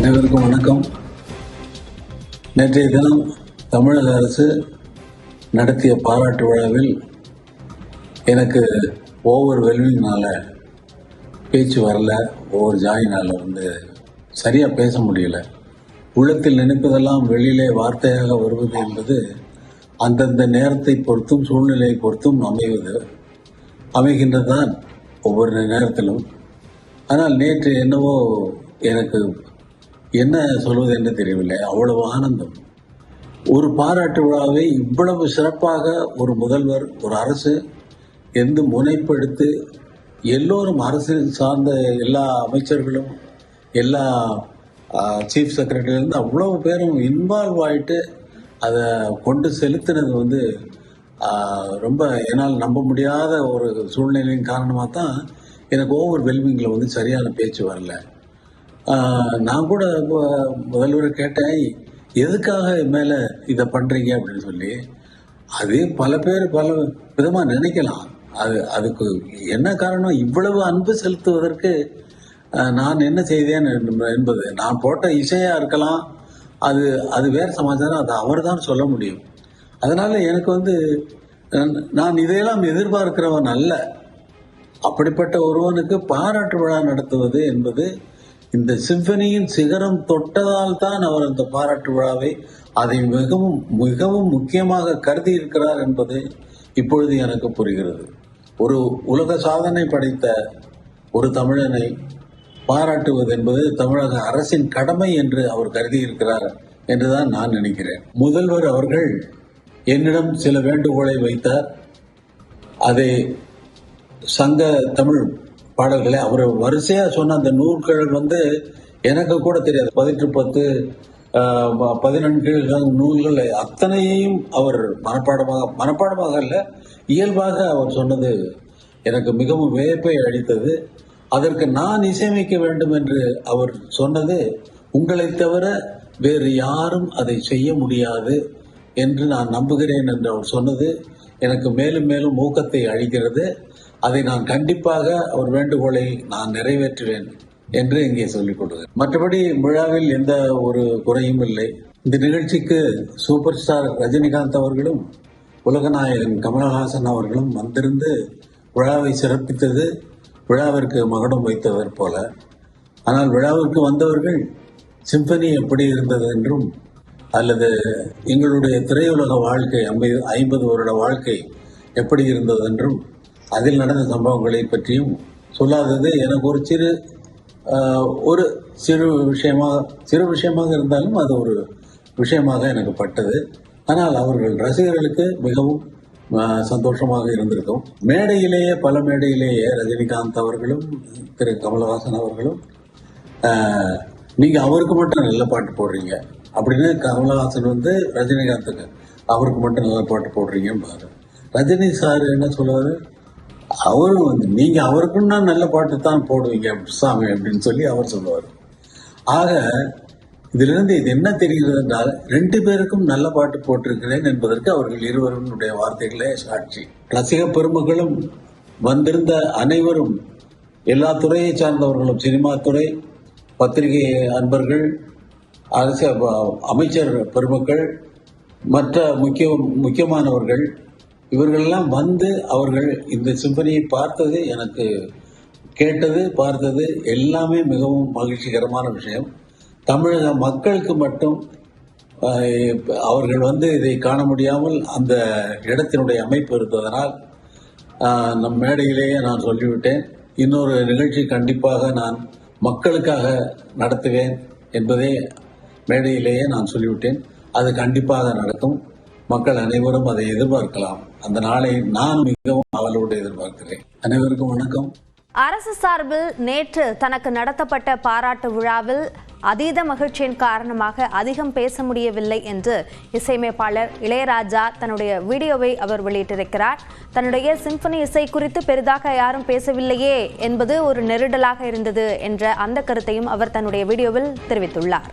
அனைவருக்கும் வணக்கம். நேற்றைய தினம் தமிழக அரசு நடத்திய பாராட்டு விழாவில் எனக்கு ஓவர் வெல்விங்னால பேச்சு வரல, ஓவர் ஜாயினால் சரியாக பேச முடியல. உள்ளத்தில் நினைப்பதெல்லாம் வெளியிலே வார்த்தையாக வருவது என்பது அந்தந்த நேரத்தை பொறுத்தும் சூழ்நிலையை பொறுத்தும் அமைகின்றதுதான் ஒவ்வொரு நேரத்திலும். ஆனால் நேற்று என்னவோ எனக்கு என்ன சொல்வது என்று தெரியவில்லை. அவ்வளவு ஆனந்தம். ஒரு பாராட்டு விழாவை இவ்வளவு சிறப்பாக ஒரு முதல்வர், ஒரு அரசு எந்த முனைப்பெடுத்து எல்லோரும் அரசு சார்ந்த எல்லா அமைச்சர்களும் எல்லா சீஃப் செக்ரட்டரியிலேருந்து அவ்வளவு பேரும் இன்வால்வ் ஆகிட்டு அதை கொண்டு செலுத்தினது ரொம்ப என்னால் நம்ப முடியாத ஒரு சூழ்நிலையின் காரணமாக தான் எனக்கு ஓவர் வெல்விங்கில் சரியான பேச்சு வரல. நான் கூட முதல்வரை கேட்டேன், எதுக்காக மேலே இதை பண்ணுறீங்க அப்படின்னு சொல்லி. அது பல பேர் பல விதமாக நினைக்கலாம். அதுக்கு என்ன காரணம், இவ்வளவு அன்பு செலுத்துவதற்கு நான் என்ன செய்தேன் என்பது. நான் போட்ட இசையாக இருக்கலாம், அது வேறு சமாச்சாரம், அது அவர் தான் சொல்ல முடியும். அதனால் எனக்கு நான் இதையெல்லாம் எதிர்பார்க்கிறவன் அல்ல. அப்படிப்பட்ட ஒருவனுக்கு பாராட்டு விழா நடத்துவது என்பது இந்த சிம்பனியின் சிகரம் தொட்டதால் தான் அவர் அந்த பாராட்டு விழாவை அதை மிகவும் மிகவும் முக்கியமாக கருதி இருக்கிறார் என்பது இப்பொழுது எனக்கு புரிகிறது. ஒரு உலக சாதனை படைத்த ஒரு தமிழனை பாராட்டுவது என்பது தமிழக அரசின் கடமை என்று அவர் கருதி இருக்கிறார் என்றுதான் நான் நினைக்கிறேன். முதல்வர் அவர்கள் என்னிடம் சில வேண்டுகோளை வைத்தார். அதை சங்க தமிழ் பாடல்களை அவர் வரிசையாக சொன்ன அந்த நூல்கள் எனக்கு கூட தெரியாது. 18 14 நூல்கள் அத்தனையையும் அவர் மனப்பாடமாக அல்ல, இயல்பாக அவர் சொன்னது எனக்கு மிகவும் வியப்பை அளித்தது. அதற்கு நான் இசையமைக்க வேண்டும் என்று அவர் சொன்னது, உங்களை தவிர வேறு யாரும் அதை செய்ய முடியாது என்று நான் நம்புகிறேன் என்று அவர் சொன்னது எனக்கு மேலும் மேலும் ஊக்கத்தை அளிக்கிறது. அதை நான் கண்டிப்பாக அவர் வேண்டுகோளை நான் நிறைவேற்றுவேன் என்று இங்கே சொல்லிக் கொடுக்கிறேன். மற்றபடி விழாவில் எந்த ஒரு குறையும் இல்லை. இந்த நிகழ்ச்சிக்கு சூப்பர் ஸ்டார் ரஜினிகாந்த் அவர்களும் உலகநாயகன் கமலஹாசன் அவர்களும் வந்திருந்து விழாவை சிறப்பித்தது விழாவிற்கு மகுடம் வைத்தவர் போல. ஆனால் விழாவிற்கு வந்தவர்கள் சிம்பனி எப்படி இருந்தது என்றும், அல்லது எங்களுடைய திரையுலக வாழ்க்கை 50 வருட வாழ்க்கை எப்படி இருந்தது என்றும், அதில் நடந்த சம்பவங்களை பற்றியும் சொல்லாதது எனக்கு ஒரு சிறு விஷயமாக இருந்தாலும் அது ஒரு விஷயமாக எனக்கு பட்டது. ஆனால் அவர்கள் ரசிகர்களுக்கு மிகவும் சந்தோஷமாக இருந்திருக்கும். பல மேடையிலேயே ரஜினிகாந்த் அவர்களும் திரு கமலஹாசன் அவர்களும் நீங்கள் அவருக்கு மட்டும் நல்ல பாட்டு போடுறீங்க அப்படின்னு கமலஹாசன் ரஜினிகாந்துக்கு அவருக்கு மட்டும் நல்ல பாட்டு போடுறீங்கன்னு பாரு. ரஜினி சார் என்ன சொல்லுவார், அவரும் நீங்கள் அவருக்குன்னா நல்ல பாட்டு தான் போடுவீங்க சாமி அப்படின்னு சொல்லி அவர் சொல்லுவார். ஆக இதிலிருந்து இது என்ன தெரிகிறது என்றால், 2 பேருக்கும் நல்ல பாட்டு போட்டிருக்கிறேன் என்பதற்கு அவர்கள் இருவருடைய வார்த்தைகளே சாட்சி. ரசிக பெருமக்களும் வந்திருந்த அனைவரும், எல்லா துறையை சார்ந்தவர்களும், சினிமா துறை, பத்திரிகை அன்பர்கள், அரசு அமைச்சர் பெருமக்கள், மற்ற முக்கியமானவர்கள், இவர்களெல்லாம் அவர்கள் இந்த சிம்பனியை பார்த்தது, எனக்கு கேட்டது, பார்த்தது எல்லாமே மிகவும் மகிழ்ச்சிகரமான விஷயம். தமிழக மக்களுக்கு மட்டும் அவர்கள் இதை காண முடியாமல் அந்த இடத்தினுடைய அமைப்பு இருந்ததனால் நம் மேடையிலேயே நான் சொல்லிவிட்டேன், இன்னொரு நிகழ்ச்சி கண்டிப்பாக நான் மக்களுக்காக நடத்துவேன் என்பதை மேடையிலேயே நான் சொல்லிவிட்டேன். அது கண்டிப்பாக நடக்கும். மக்கள் அனைவரும் அதை எதிர்பார்க்கலாம். அந்த நாளை நான் மிகவும் அவளோடு எதிர்பார்க்கிறேன். அனைவருக்கும் வணக்கம். அரசு சார்பில் நேற்று தனக்கு நடத்தப்பட்ட பாராட்டு விழாவில் அதீத மகிழ்ச்சியின் காரணமாக அதிகம் பேச முடியவில்லை என்று இசையமைப்பாளர் இளையராஜா தன்னுடைய வீடியோவை அவர் வெளியிட்டிருக்கிறார். தன்னுடைய சிம்பனி இசை குறித்து பெரிதாக யாரும் பேசவில்லையே என்பது ஒரு நெருடலாக இருந்தது என்ற அந்த கருத்தையும் அவர் தன்னுடைய வீடியோவில் தெரிவித்துள்ளார்.